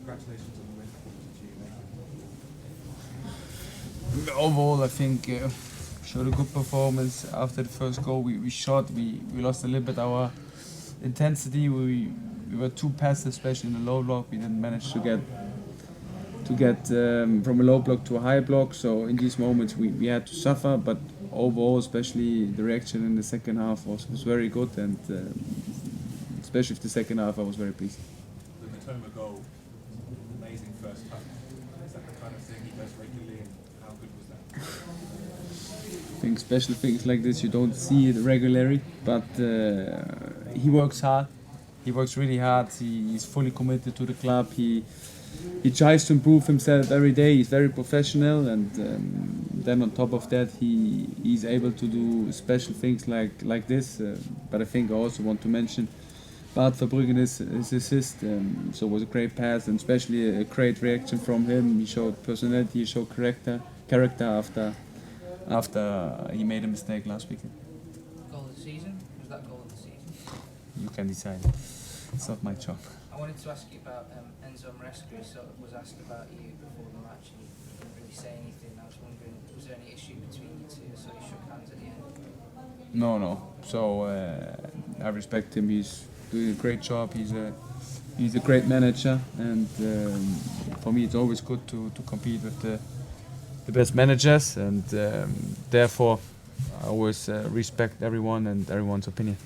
congratulations on the win. What did you make Overall, I think showed a good performance after the first goal. We shot. We lost a little bit our intensity. We were too passive, especially in the low block. We didn't manage to get from a low block to a high block. So in these moments we had to suffer. But overall, especially the reaction in the second half was very good, and especially for the second half, I was very pleased. The Matoma goal, amazing first touch. Is that the kind of thing he does regularly, and how good was that? I think special things like this you don't see it regularly, but he works hard. He works really hard. He's fully committed to the club. He tries to improve himself every day. He's very professional, and then on top of that, he's able to do special things like this. But I think I also want to mention Bart Verbruggen his assist. So it was a great pass, and especially a great reaction from him. He showed personality. He showed character after he made a mistake last weekend. Goal of the season? Was that goal of the season? You can decide. It's not my job. I wanted to ask you about Enzo Maresca. He sort of was asked about you before the match and he didn't really say anything. I was wondering, was there any issue between you two? So you shook hands at the end? No. So I respect him. He's doing a great job. He's a great manager, and for me it's always good to compete with the best managers, and therefore I always respect everyone and everyone's opinion.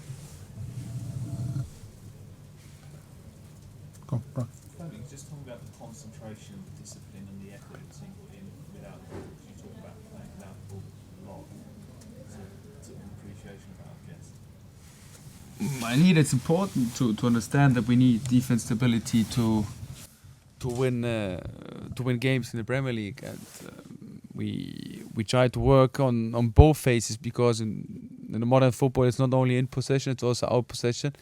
Go, Brian. Just talking about the concentration, the discipline, and the effort it seemed put in without the ball. You talk about playing without the ball a lot. It's an appreciation of that, I guess. It's important to understand that we need defense stability to win games in the Premier League, and we try to work on both phases, because in the modern football it's not only in possession, it's also out possession,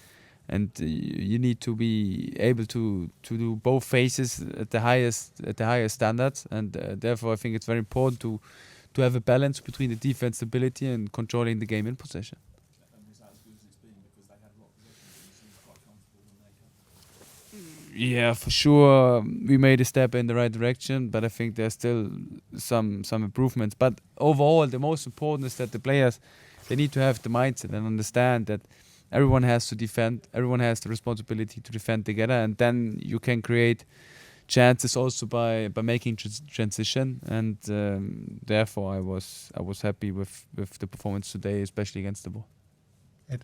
and you need to be able to do both phases at the highest standards, and therefore I think it's very important to have a balance between the defense stability and controlling the game in possession. And is that as good as it's been because they had a lot of possession and it seemed quite comfortable when they come? Yeah, for sure, we made a step in the right direction, but I think there's still some improvements. But overall, the most important is that the players, they need to have the mindset and understand that everyone has to defend, everyone has the responsibility to defend together, and then you can create chances also by making transition. And therefore, I was happy with the performance today, especially against the ball. Ed.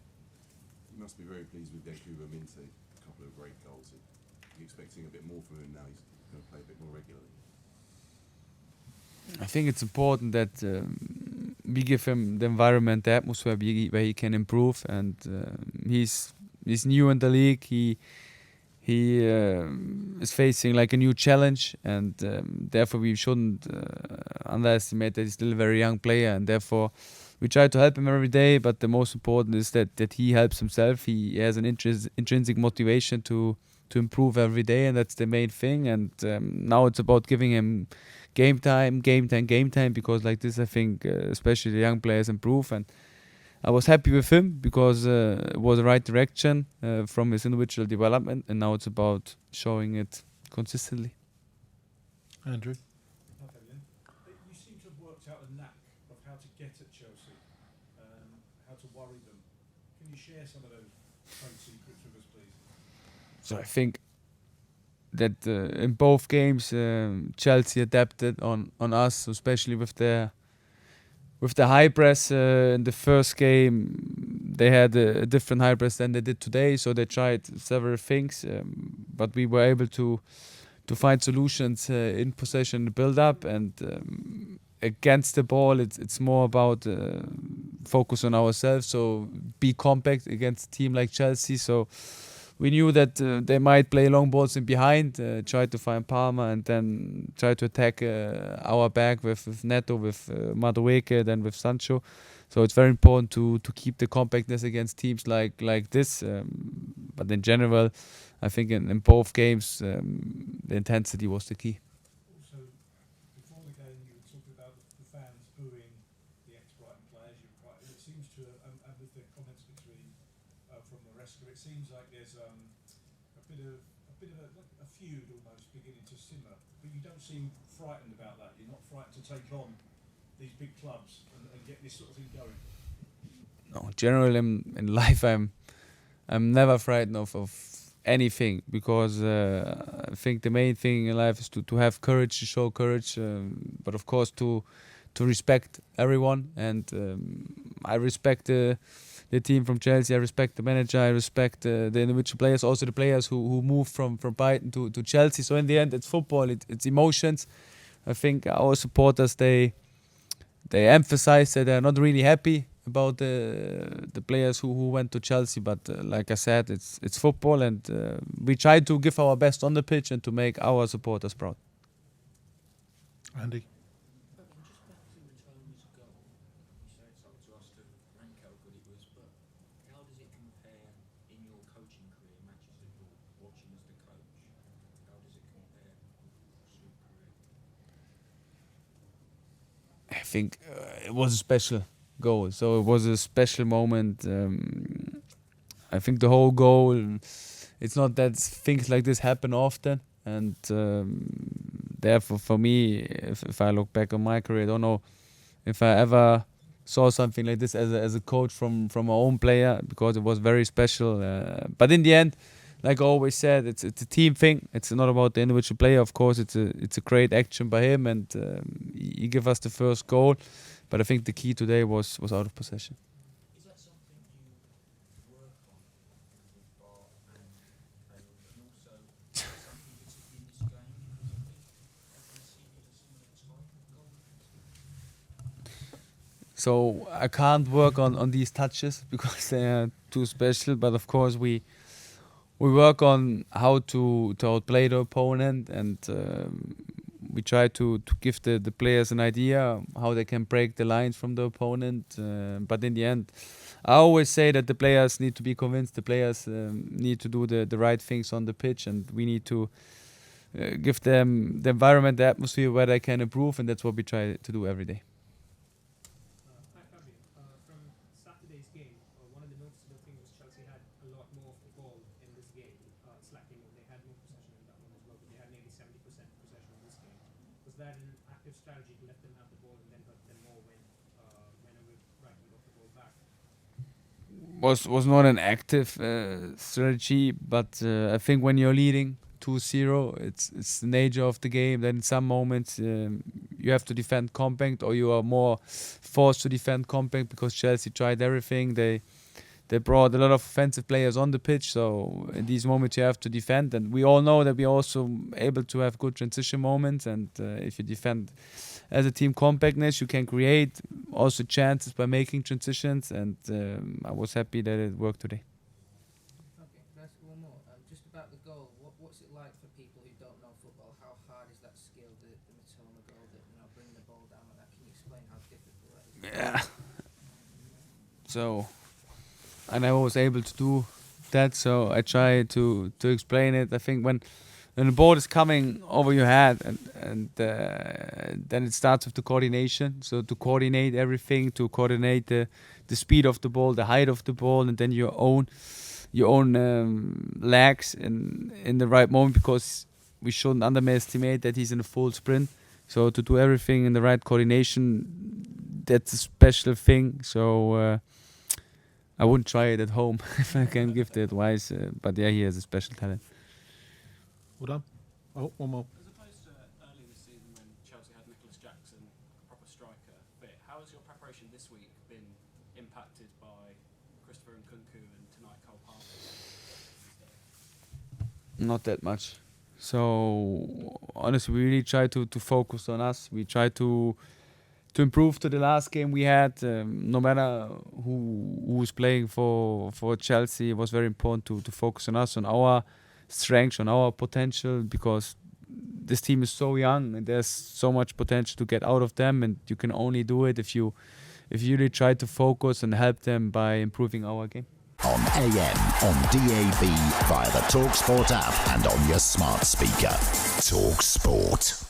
You must be very pleased with Yakuba Minte. A couple of great goals. Are you expecting a bit more from him now? He's going to play a bit more regularly. I think it's important that we give him the environment, the atmosphere where he can improve. And he's new in the league. He is facing like a new challenge, and therefore we shouldn't underestimate that he's still a very young player. And therefore we try to help him every day. But the most important is that he helps himself. He has an intrinsic motivation to improve every day, and that's the main thing. And now it's about giving him game time, because like this I think especially the young players improve, and I was happy with him because it was the right direction from his individual development, and now it's about showing it consistently. Andrew. Okay, then. You seem to have worked out a knack of how to get at Chelsea, how to worry them. Can you share some of those trade secrets with us, please? So I think that in both games Chelsea adapted on us, especially with the high press. In the first game they had a different high press than they did today, so they tried several things, but we were able to find solutions in possession, the build up, and against the ball it's more about focus on ourselves, so be compact against a team like Chelsea. So we knew that they might play long balls in behind, try to find Palmer, and then try to attack our back with Neto, with Madueke, then with Sancho. So it's very important to keep the compactness against teams like this. But in general, I think in both games, the intensity was the key. Also, before the game, you were talking about the fans booing the ex-Brighton players. It seems to, and with the comments from the rest of it, seems like there's a feud almost beginning to simmer, but you don't seem frightened about that. You're not frightened to take on these big clubs and get this sort of thing going. No, generally in life, I'm never frightened of anything, because I think the main thing in life is to have courage, to show courage, but of course to respect everyone. And I respect the team from Chelsea. I respect the manager. I respect the individual players, also the players who moved from Brighton to Chelsea. So in the end, it's football. It's emotions. I think our supporters, they emphasize that they're not really happy about the players who went to Chelsea, but like I said, it's football, and we try to give our best on the pitch and to make our supporters proud. Andy. Fabian, just back to Matoma's goal. You say it's up to us to rank how good it was, but how does it compare in your coaching career, matches that you're watching as the coach? How does it compare to your career? I think it was a special goal. So it was a special moment. I think the whole goal, it's not that things like this happen often. And therefore, for me, if I look back on my career, I don't know if I ever saw something like this as a coach from my own player, because it was very special. But in the end, like I always said, it's a team thing. It's not about the individual player. Of course, it's a great action by him, and he gave us the first goal. But I think the key today was out of possession. Is that something you work on with VAR and also something that's in this game? Because I think every seen a similar type of goal. So I can't work on these touches because they are too special. But of course, we work on how to outplay the opponent, and we try to give the players an idea how they can break the lines from the opponent. But in the end, I always say that the players need to be convinced. The players need to do the right things on the pitch, and we need to give them the environment, the atmosphere where they can improve, and that's what we try to do every day. Hi Fabian, from Saturday's game, one of the noticeable things was Chelsea had a lot more of the ball in this game. Slacking, they had more possession in that one as well, but they had nearly 70% possession in this game. Was that an active strategy to let them have the ball and then hurt them more whenever Brighton got the ball back? Was not an active strategy, but I think when you're leading 2-0, it's the nature of the game. Then in some moments you have to defend compact, or you are more forced to defend compact, because Chelsea tried everything. They brought a lot of offensive players on the pitch, so in these moments you have to defend. And we all know that we're also able to have good transition moments, and if you defend as a team compactness, you can create also chances by making transitions, and I was happy that it worked today. Okay, can I ask one more? Just about the goal, what's it like for people who don't know football? How hard is that skill, the Matoma goal, that bringing the ball down like that? Can you explain how difficult that is? Yeah. So, and I was able to do that, so I try to explain it. I think when the ball is coming over your head, and then it starts with the coordination. So to coordinate everything, to coordinate the speed of the ball, the height of the ball, and then your own legs in the right moment, because we shouldn't underestimate that he's in a full sprint. So to do everything in the right coordination, that's a special thing. So I wouldn't try it at home if I can give the advice. But yeah, he has a special talent. Well done. Oh, one more. As opposed to earlier this season when Chelsea had Nicholas Jackson, a proper striker, fit, how has your preparation this week been impacted by Christopher Nkunku and tonight Cole Palmer? Not that much. So honestly, we really try to focus on us. We try to improve to the last game we had. No matter who was playing for Chelsea, it was very important to focus on us, on our strengths, on our potential, because this team is so young and there's so much potential to get out of them, and you can only do it if you really try to focus and help them by improving our game. On AM, on DAB, via the talkSPORT app and on your smart speaker. talkSPORT.